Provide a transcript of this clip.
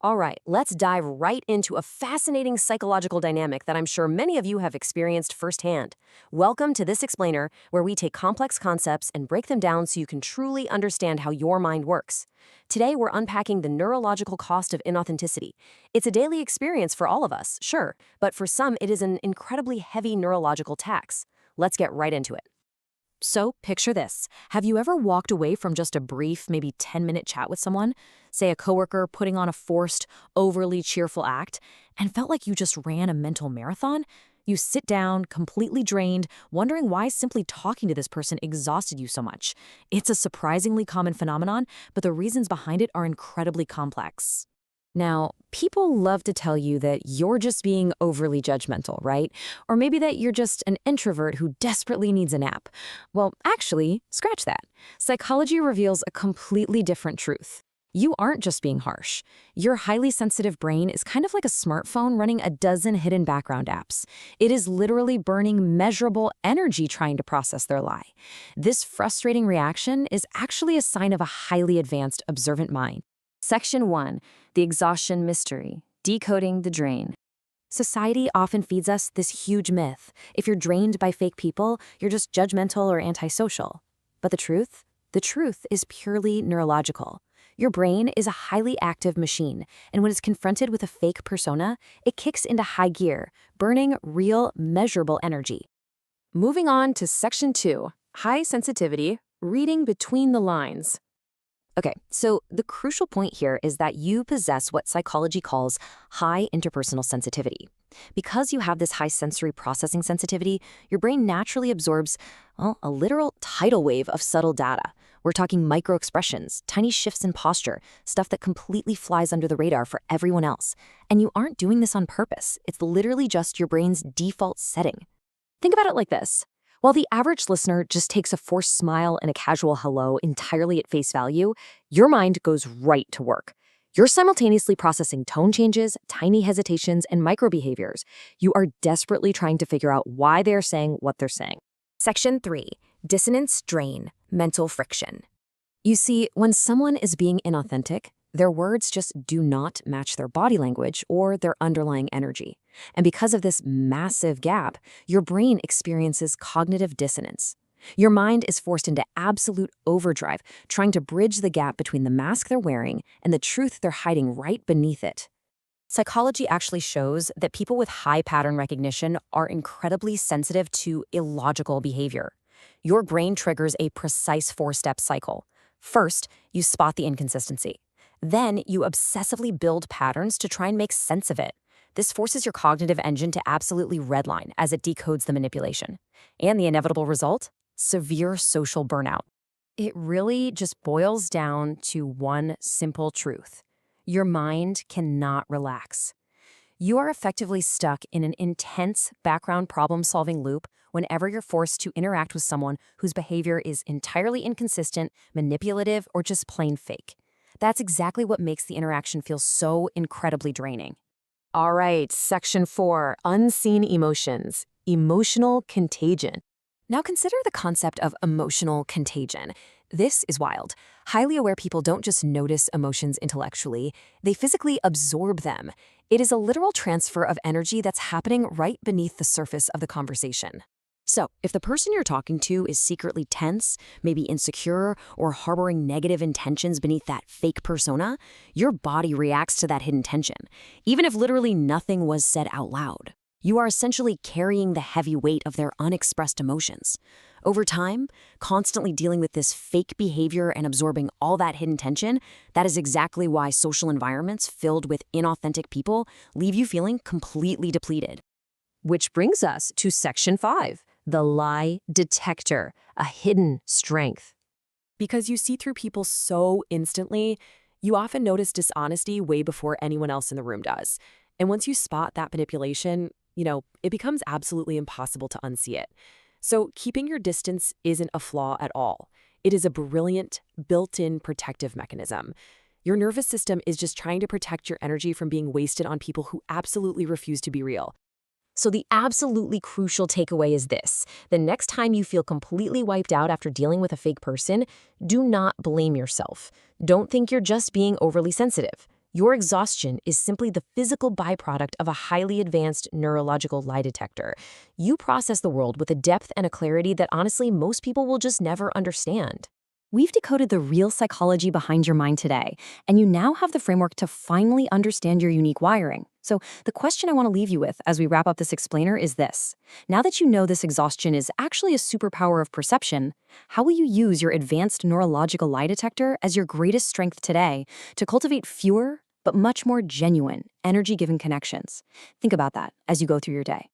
All right, let's dive right into a fascinating psychological dynamic that I'm sure many of you have experienced firsthand. Welcome to This Explainer, where we take complex concepts and break them down so you can truly understand how your mind works. Today, we're unpacking the neurological cost of inauthenticity. It's a daily experience for all of us, sure, but for some, it is an incredibly heavy neurological tax. Let's get right into it. So, picture this. Have you ever walked away from just a brief, maybe 10-minute chat with someone, say a coworker putting on a forced, overly cheerful act, and felt like you just ran a mental marathon? You sit down, completely drained, wondering why simply talking to this person exhausted you so much. It's a surprisingly common phenomenon, but the reasons behind it are incredibly complex. Now, people love to tell you that you're just being overly judgmental, right? Or maybe that you're just an introvert who desperately needs a nap. Well, actually, scratch that. Psychology reveals a completely different truth. You aren't just being harsh. Your highly sensitive brain is kind of like a smartphone running a dozen hidden background apps. It is literally burning measurable energy trying to process their lie. This frustrating reaction is actually a sign of a highly advanced, observant mind. Section 1. The Exhaustion Mystery. Decoding the Drain. Society often feeds us this huge myth. If you're drained by fake people, you're just judgmental or antisocial. But the truth? The truth is purely neurological. Your brain is a highly active machine, and when it's confronted with a fake persona, it kicks into high gear, burning real, measurable energy. Moving on to Section 2. High Sensitivity. Reading Between the Lines. Okay, so the crucial point here is that you possess what psychology calls high interpersonal sensitivity. Because you have this high sensory processing sensitivity, your brain naturally absorbs, well, a literal tidal wave of subtle data. We're talking microexpressions, tiny shifts in posture, stuff that completely flies under the radar for everyone else. And you aren't doing this on purpose. It's literally just your brain's default setting. Think about it like this. While the average listener just takes a forced smile and a casual hello entirely at face value, your mind goes right to work. You're simultaneously processing tone changes, tiny hesitations, and microbehaviors. You are desperately trying to figure out why they're saying what they're saying. Section 3. Dissonance, Drain, Mental Friction. You see, when someone is being inauthentic, their words just do not match their body language or their underlying energy. And because of this massive gap, your brain experiences cognitive dissonance. Your mind is forced into absolute overdrive, trying to bridge the gap between the mask they're wearing and the truth they're hiding right beneath it. Psychology actually shows that people with high pattern recognition are incredibly sensitive to illogical behavior. Your brain triggers a precise four-step cycle. First, you spot the inconsistency. Then you obsessively build patterns to try and make sense of it. This forces your cognitive engine to absolutely redline as it decodes the manipulation. And the inevitable result? Severe social burnout. It really just boils down to one simple truth. Your mind cannot relax. You are effectively stuck in an intense background problem-solving loop whenever you're forced to interact with someone whose behavior is entirely inconsistent, manipulative, or just plain fake. That's exactly what makes the interaction feel so incredibly draining. All right, Section 4, Unseen Emotions, Emotional Contagion. Now consider the concept of emotional contagion. This is wild. Highly aware people don't just notice emotions intellectually, they physically absorb them. It is a literal transfer of energy that's happening right beneath the surface of the conversation. So, if the person you're talking to is secretly tense, maybe insecure, or harboring negative intentions beneath that fake persona, your body reacts to that hidden tension, even if literally nothing was said out loud. You are essentially carrying the heavy weight of their unexpressed emotions. Over time, constantly dealing with this fake behavior and absorbing all that hidden tension, that is exactly why social environments filled with inauthentic people leave you feeling completely depleted. Which brings us to Section 5. The lie detector, a hidden strength. Because you see through people so instantly, you often notice dishonesty way before anyone else in the room does. And once you spot that manipulation, it becomes absolutely impossible to unsee it. So keeping your distance isn't a flaw at all. It is a brilliant, built-in protective mechanism. Your nervous system is just trying to protect your energy from being wasted on people who absolutely refuse to be real. So the absolutely crucial takeaway is this. The next time you feel completely wiped out after dealing with a fake person, do not blame yourself. Don't think you're just being overly sensitive. Your exhaustion is simply the physical byproduct of a highly advanced neurological lie detector. You process the world with a depth and a clarity that honestly most people will just never understand. We've decoded the real psychology behind your mind today, and you now have the framework to finally understand your unique wiring. So, the question I want to leave you with as we wrap up this explainer is this. Now that you know this exhaustion is actually a superpower of perception, how will you use your advanced neurological lie detector as your greatest strength today to cultivate fewer, but much more genuine, energy giving connections? Think about that as you go through your day.